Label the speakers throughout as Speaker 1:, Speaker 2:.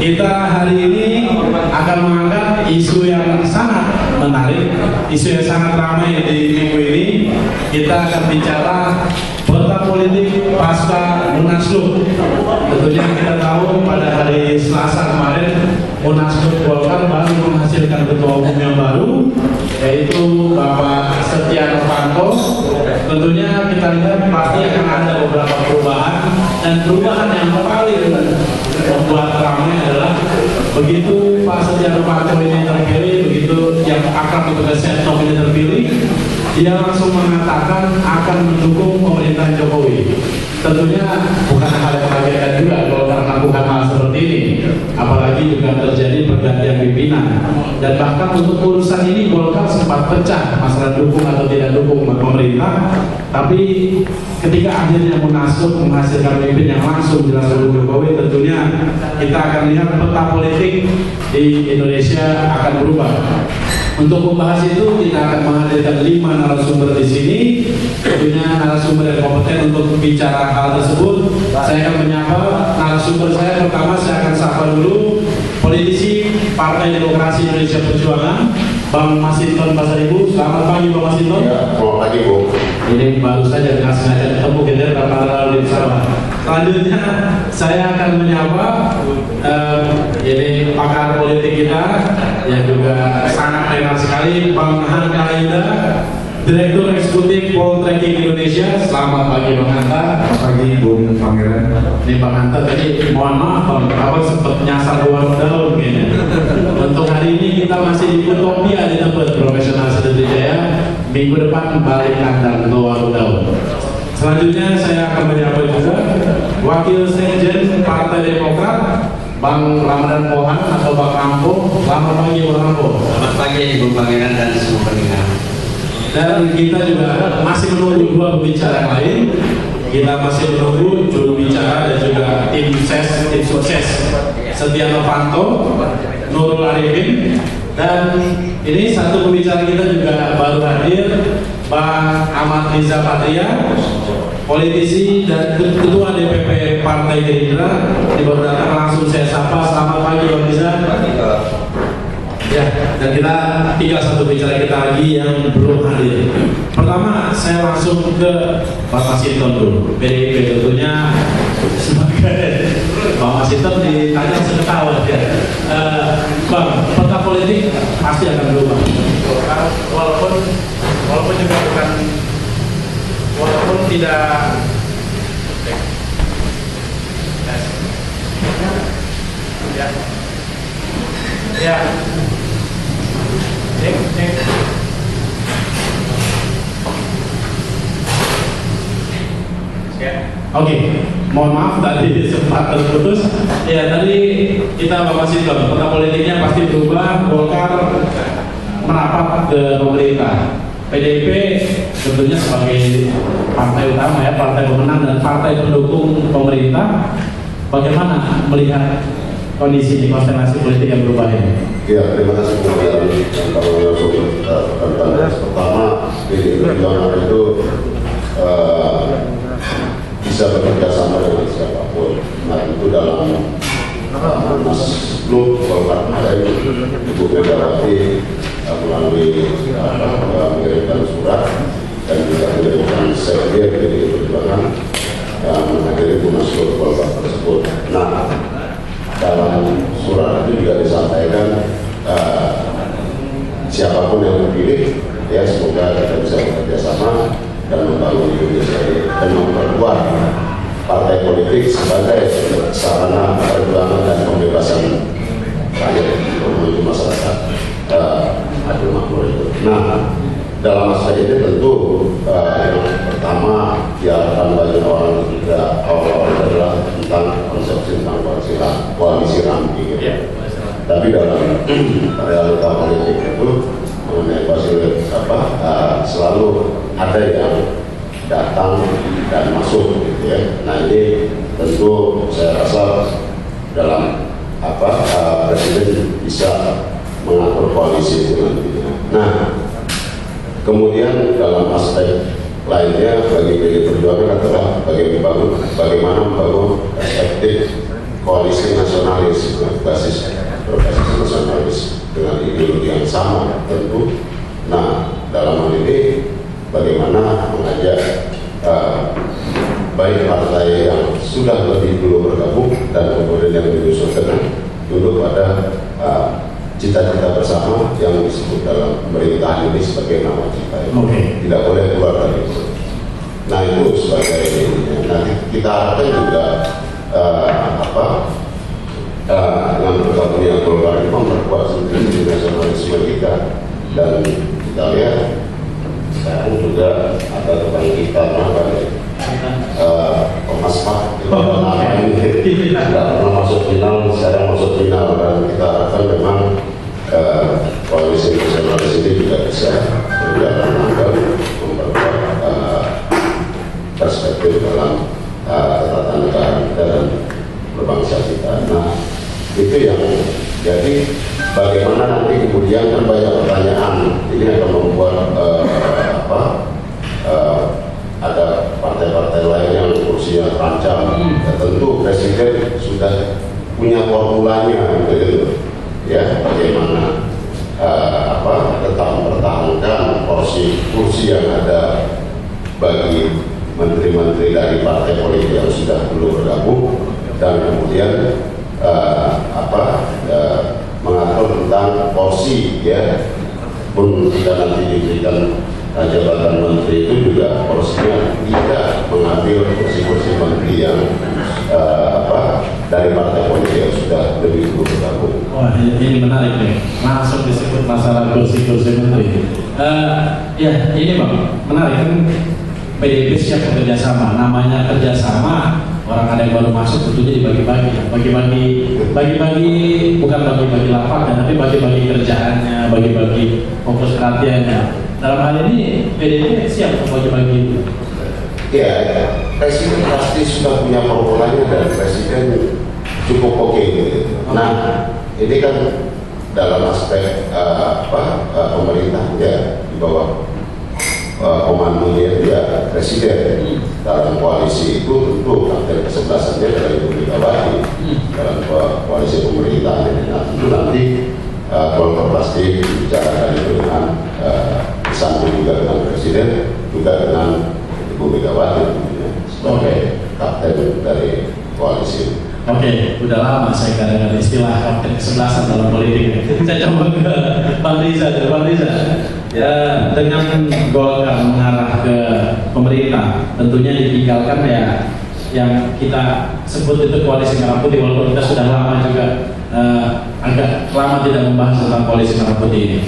Speaker 1: kita hari ini akan mengangkat isu yang sangat menarik, isu yang sangat ramai di minggu ini. Kita akan bicara peta politik pasca Munaslup. Tentunya kita tahu pada hari Selasa kemarin Munaslup Golkar baru menghasilkan ketua umum yang baru, yaitu Bapak Setia Novanto. Tentunya kita lihat pasti akan ada beberapa perubahan, dan perubahan yang paling membuat ramai adalah begitu Pak Setia Novanto ini terpilih, begitu yang akrab itu Setnov ini terpilih, dia langsung mengatakan akan mendukung pemerintahan Jokowi. Tentunya bukan hal yang mengagetkan juga Golkar melakukan hal seperti ini, apalagi juga terjadi pergantian pimpinan. Dan bahkan untuk urusan ini Golkar sempat pecah masalah dukung atau tidak dukung pemerintah. Tapi ketika akhirnya Munaslup menghasilkan pemimpin yang langsung jelas mendukung Jokowi, tentunya kita akan lihat peta politik di Indonesia akan berubah. Untuk membahas itu kita akan menghadirkan 5 narasumber di sini. Tentunya narasumber yang kompeten untuk bicara hal tersebut. Saya akan menyapa narasumber saya. Pertama saya akan sapa dulu politisi Partai Demokrasi Indonesia Perjuangan, Bang Masinton Pasaribu. Selamat pagi Bang Masinton.
Speaker 2: Ya, selamat pagi Bu.
Speaker 1: Ini baru saja dengan sengaja ketemu kita beberapa lalu di sana. Selanjutnya saya akan menyapa ini pakar politik kita yang juga sangat tenar sekali, Bang Hanta Ida, Direktur Eksekutif Poltreking Indonesia. Selamat pagi Bang Hanta.
Speaker 2: Selamat pagi Bung Pangeran.
Speaker 1: Ini Bang Hanta tadi mohon maaf Bang, apa sempat nyasar luar daun kayaknya. Untuk hari ini kita masih di Utopia di tempat Profesional Sriwijaya. Minggu depan balik kandang luar daun. Selanjutnya saya akan menyapa juga Wakil Sekjen Partai Demokrat, Bang Ramadan Pohan atau Bang Rampo. Selamat pagi Bang Rampo.
Speaker 3: Selamat pagi Bung Pangeran dan semua pendengar.
Speaker 1: Dan kita juga masih menunggu 2 pembicara yang lain. Kita masih menunggu juru bicara dan juga tim sukses Setia Novanto, Nurul Arifin. Dan ini satu pembicara kita juga baru hadir, Bang Ahmad Riza Patria, politisi dan ketua DPP Partai Gerindra. Ini baru datang, langsung saya sapa. Selamat pagi Bang Riza. Ya, dan kita tinggal satu bicara kita lagi yang belum hadir. Pertama, saya langsung ke Pak Masinton dulu. PDIP tentunya sebagai Pak Masinton ditanya seketawa ya. Bang, peta politik pasti akan berubah. Walaupun juga bukan, walaupun tidak. Ya. Oke, mohon maaf tadi sempat terputus. Ya, tadi kita bahas itu, peta politiknya pasti berubah. Golkar merapat ke pemerintah. PDIP tentunya sebagai partai utama ya, partai pemenang dan partai pendukung pemerintah. Bagaimana melihat kondisi di konstelasi politik yang berubah ini?
Speaker 2: Ya, terima kasih Bu. Pertama, PDIP Perjuangan itu bisa bekerja sama dengan siapapun. Nah, itu dalam Munaslup Golkar kemarin Ibu Megawati melalui mengirimkan surat dan juga mengirimkan sekjen PDIP Perjuangan yang menghadiri Munaslup Golkar tersebut. Nah, dalam surat itu juga disampaikan siapapun yang terpilih, ya semoga kita bisa bekerja sama dan membangun Indonesia ini dan memperkuat partai politik sebagai sarana perjuangan dan pembebasan rakyat menuju masyarakat adil makmur itu. Nah, dalam aspek ini tentu yang pertama diarahkan bagi orang juga awal adalah tentang konsepsi tentang koalisi ramping ya. Tapi dalam realita politik itu mengenai koalisi selalu ada yang datang dan masuk gitu ya. Nah, ini tentu saya rasa dalam presiden bisa mengatur koalisi itu nantinya. Nah, kemudian dalam aspek lainnya bagi PDIP Perjuangan adalah bagaimana membangun perspektif koalisi nasionalis berbasis nasionalis dengan ideologi yang sama tentu. Nah, dalam hal ini bagaimana mengajak baik partai yang sudah lebih dulu bergabung dan kemudian yang menyusulkan duduk pada cita-cita bersama yang disebut dalam pemerintahan ini sebagai nama cita. Tidak boleh keluar dari itu. Nah, itu sebagai nanti kita harapkan juga dengan bergabungnya Golkar ini memperkuat sentiment nasionalisme kita, dan kita lihat sekarang juga ada kebangkitan Thomas Pak ini tidak pernah masuk final, sekarang masuk final, dan kita harapkan memang koalisi nasionalis ini juga bisa berjalan lancar memperkuat perspektif dalam ketatanegaraan kita dan berbangsa kita. Nah, itu yang jadi bagaimana nanti kemudian kan banyak pertanyaan ini akan membuat ada partai-partai lain yang kursinya terancam. Ya, tentu presiden sudah punya formulanya begitu ya, bagaimana tetap mempertahankan kursi yang ada bagi menteri-menteri dari partai politik yang sudah belum bergabung, dan kemudian mengatur tentang porsi ya, pun jika nanti diberikan jabatan menteri itu juga porsinya tidak mengambil kursi-kursi menteri yang dari partai politik yang sudah lebih dulu bergabung.
Speaker 1: Wah, ini menarik nih, langsung disebut masalah kursi-kursi menteri. Ya, ini Bang, menarik kan. PDIP siap bekerja sama, namanya kerjasama, orang ada yang baru masuk tentunya dibagi-bagi, bagi-bagi bukan bagi-bagi lapangan, tapi bagi-bagi kerjaannya, bagi-bagi fokus perhatiannya. Dalam hal ini PDIP siap bagi-bagi itu.
Speaker 2: Ya, presiden pasti sudah punya formulanya dan presiden cukup oke gitu. Nah, ini kan dalam aspek pemerintah ya di bawah komandonya ya presiden. Dalam koalisi itu tentu partai kesebelasannya dari Ibu Megawati dalam koalisi pemerintahan ini. Nah, tentu nanti Golkar pasti bicarakan itu dengan disambung juga dengan presiden, juga dengan Ibu Megawati sebagai kapten dari koalisi.
Speaker 1: Oke, udah lama saya kadang-kadang istilah kapten kesebelasan dalam politik. Saya coba ke Bang Riza. Ya, dengan Golkar mengarah ke pemerintah, tentunya ditinggalkan ya yang kita sebut itu koalisi merah putih, walaupun kita sudah lama juga agak lama tidak membahas tentang koalisi merah putih ini.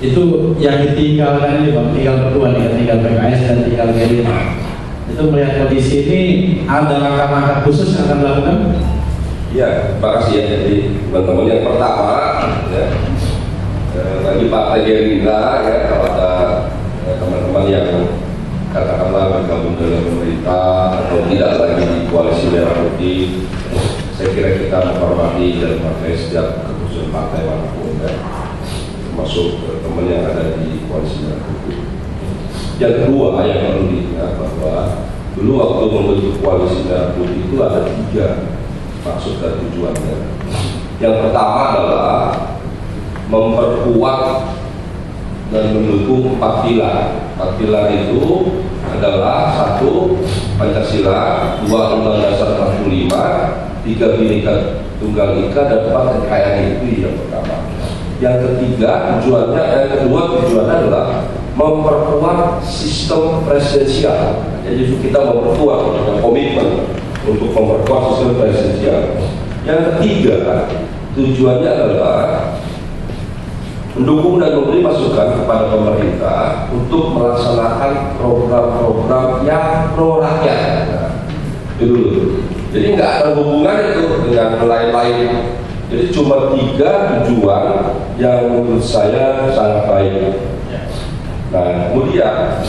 Speaker 1: Itu yang ditinggalkan ini Bang, tinggal berdua nih, tinggal PKS dan tinggal Gerindra. Itu melihat kondisi ini, ada langkah-langkah khusus yang akan dilakukan?
Speaker 4: Ya, terima kasih ya. Jadi teman-teman, yang pertama ya, bagi Partai Gerindra ya, kalau ada teman-teman yang katakanlah bergabung dengan pemerintah atau tidak lagi di koalisi merah putih, saya kira kita menghormati dan menghargai setiap keputusan partai manapun ya, termasuk teman yang ada di koalisi merah putih. Yang kedua yang perlu diingat bahwa dulu waktu membentuk koalisi merah putih itu ada 3 maksud dan tujuannya. Yang pertama adalah memperkuat dan mendukung 4 pilar. 4 pilar itu adalah 1 Pancasila, 2 Undang-Undang Dasar 45, 3 Bhinneka Tunggal Ika, dan 4 NKRI. Itu yang pertama. Yang kedua tujuannya adalah memperkuat sistem presidensial. Jadi kita memperkuat dengan komitmen untuk memperkuat sistem presidensial. Yang ketiga tujuannya adalah mendukung dan memberi masukan kepada pemerintah untuk melaksanakan program-program yang pro rakyat. Itu. Jadi nggak ada hubungan itu dengan lain-lain. Jadi cuma 3 tujuan yang menurut saya sangat baik. Nah, kemudian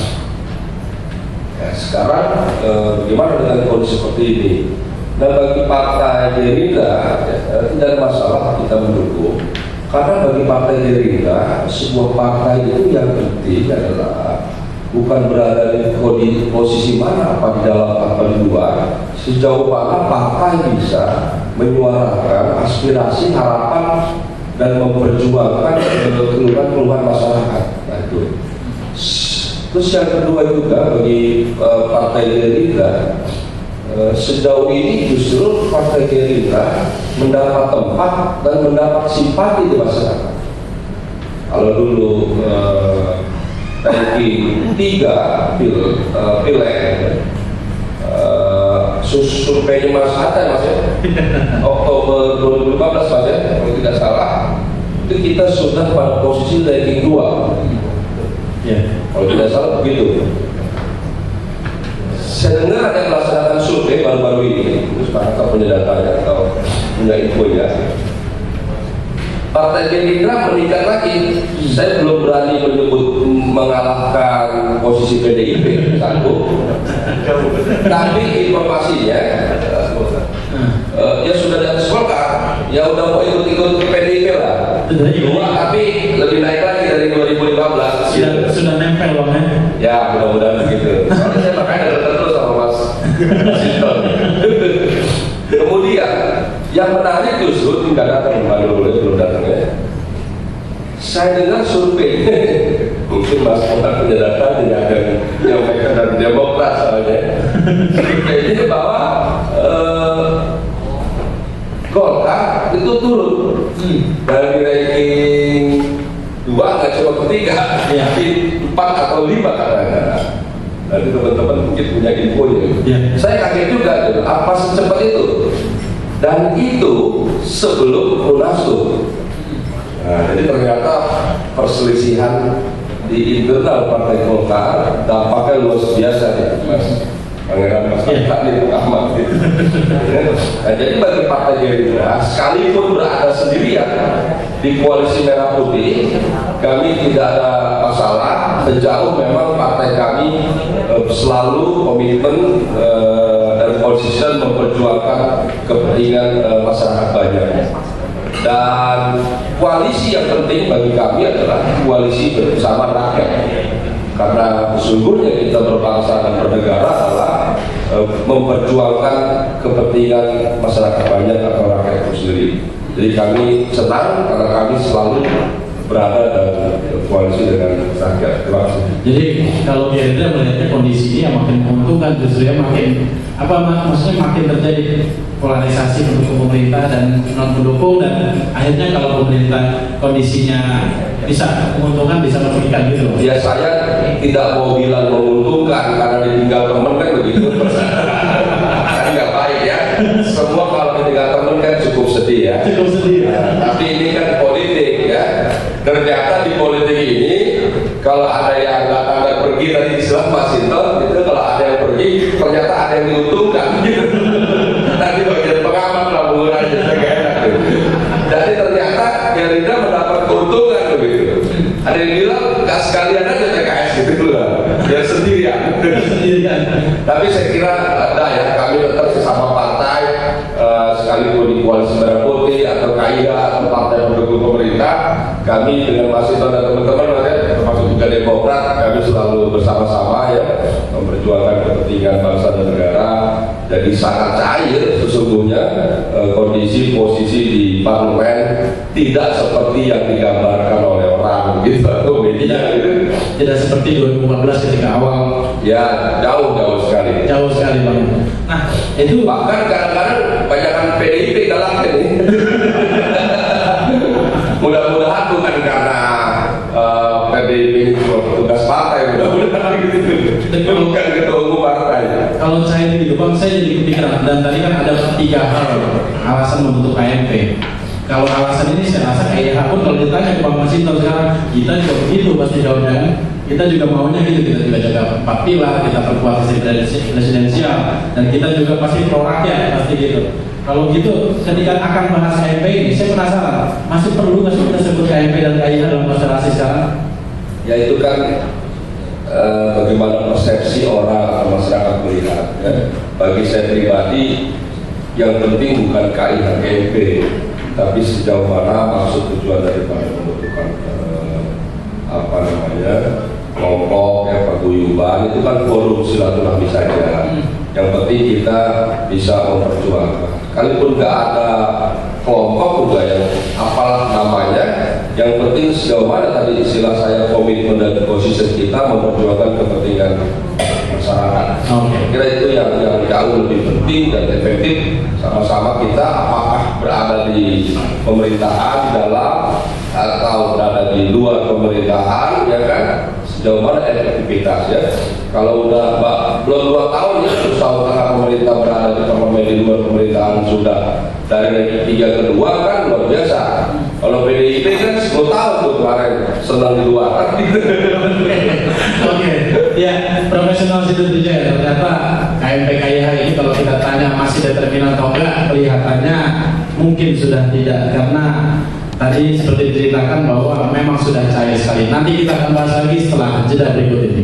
Speaker 4: sekarang bagaimana dengan kondisi seperti ini? Nah, bagi Partai Gerindra tidak ada masalah kita mendukung. Karena bagi Partai Gerindra, sebuah partai itu yang penting adalah bukan berada di posisi mana, apa di dalam apa di luar, sejauh mana partai bisa menyuarakan aspirasi, harapan, dan memperjuangkan keluhan-keluhan masyarakat. Nah, itu. Terus yang kedua juga bagi Partai Gerindra, sejauh ini justru Partai Gerindra mendapat tempat dan mendapat simpati di masyarakat. Kalau dulu ranking 3 pileg, surveinya Mas Hatta Mas ya, Oktober 2015 Mas ya, kalau tidak salah, itu kita sudah pada posisi ranking 2. Ya, kalau tidak salah begitu. Saya dengar ada melaksanakan survei baru-baru ini, terus Pak Hatta punya datanya atau punya infonya. Partai Gerindra meningkat lagi. Saya belum berani menyebut mengalahkan posisi PDIP satu, tapi informasinya ya sudah di atas Golkar, ya udah mau ikut PDIP lah. Dua, tapi lebih naik lagi dari 2015.
Speaker 1: Sudah nempel Bang ya?
Speaker 4: Ya mudah-mudahan begitu. Soalnya saya makanya terus sama Mas Sinton. Kemudian yang menarik justru tinggal datang belum datang ya. Saya dengar survei, mungkin Mas Potan punya data tidak ada yang mereka dari Demokrat soalnya. Surveinya bahwa Golkar itu turun dari ranking 2 nggak cuma ketiga, tapi 4 atau 5 katanya. Nanti teman-teman mungkin punya infonya. Saya kaget juga, apa secepat itu? Dan itu sebelum Munaslup. Nah, jadi ternyata perselisihan di internal Partai Golkar dampaknya luar biasa nih, Mas Pangeran Mas Ahmad. Nah, jadi bagi Partai Gerindra, sekalipun berada sendirian di koalisi Merah Putih, kami tidak ada masalah sejauh memang partai kami selalu komitmen dan konsisten memperjuangkan kepentingan masyarakat banyak. Dan koalisi yang penting bagi kami adalah koalisi bersama rakyat, karena sesungguhnya kita berbangsa dan bernegara adalah memperjuangkan kepentingan masyarakat banyak atau rakyat itu sendiri. Jadi kami senang karena kami selalu berada dalam koalisi dengan rakyat. Terima kasih.
Speaker 1: Jadi kalau Gerindra melihatnya kondisi ini yang makin menguntungkan, justru ya makin maksudnya makin terjadi polarisasi pendukung pemerintah dan non pendukung, dan akhirnya kalau pemerintah kondisinya bisa menguntungkan, bisa merugikan gitu.
Speaker 4: Ya saya tidak mau bilang menguntungkan karena ditinggal teman kan begitu. Kan nggak baik ya. Semua kalau ditinggal teman kan cukup sedih ya.
Speaker 1: Cukup sedih.
Speaker 4: Tapi ini kan politik ya. Ternyata di politik ini kalau ada yang nggak pergi tadi istilah Mas Sinton itu, kalau ada yang pergi ternyata ada yang diuntungkan gitu. Nanti bagian pengamat lah mengurangnya saya enak gitu. Jadi ternyata Gerindra mendapat keuntungan begitu. Ada yang bilang nggak sekalian aja PKS gitu lah, dia sendirian. Tapi saya kira ada ya, kami tetap sesama partai, sekalipun di koalisi Merah Putih atau KIA atau partai pendukung pemerintah, kami dengan Mas Sinton dan teman-teman termasuk juga Demokrat, kami selalu bersama-sama ya memperjuangkan kepentingan bangsa dan negara. Jadi sangat cair sesungguhnya kondisi posisi di parlemen, tidak seperti yang digambarkan oleh orang gitu atau media gitu.
Speaker 1: Tidak seperti 2014 ketika awal.
Speaker 4: Ya jauh sekali.
Speaker 1: Jauh sekali Bang. Nah itu
Speaker 4: bahkan kadang-kadang banyakkan PDIP dalam ini. Mudah-mudahan bukan karena PDIP ini cuma petugas partai, mudah-mudahan gitu. Bukan ketua umum partai.
Speaker 1: Kalau saya di Bang, saya jadi kepikiran, dan tadi kan ada 3 hal alasan membentuk KMP. Kalau alasan ini saya rasa kayak pun kalau ditanya ke Bang Mas Sinton sekarang, kita juga begitu pasti jawabnya. Kita juga maunya gitu, kita juga jaga 4 pilar, kita perkuat sistem presidensial, dan kita juga pasti pro rakyat, pasti gitu. Kalau gitu, ketika akan bahas KMP ini, saya penasaran, masih perlu nggak sih kita sebut KMP dan KIA dalam konstelasi sekarang?
Speaker 4: Ya itu kan bagaimana persepsi orang atau masyarakat melihat ya. Bagi saya pribadi yang penting bukan KIA KMP, tapi sejauh mana maksud tujuan daripada pembentukan kelompok, ya paguyuban, itu kan forum silaturahmi saja. Yang penting kita bisa memperjuangkan. Kalaupun nggak ada kelompok juga yang apalah namanya, yang penting sejauh mana tadi istilah saya komitmen dan konsisten kita memperjuangkan kepentingan masyarakat. Kira itu yang jauh lebih penting dan efektif. Sama-sama kita apakah berada di pemerintahan, di dalam atau berada di luar pemerintahan, ya kan, sejauh mana efektivitasnya. Kalau udah belum 2 tahun ya usaha pemerintah berada di parlemen, di luar pemerintahan sudah dari 3 ke 2 kan luar biasa. Kalau PDIP kan 10 tahun tuh kemarin senang di luar.
Speaker 1: Oke, ya profesional situ ya. Ternyata KMPKIH ini kalau kita tanya masih determinan atau enggak, kelihatannya mungkin sudah tidak, karena tadi seperti diceritakan bahwa memang sudah cair sekali. Nanti kita akan bahas lagi setelah jeda berikut ini.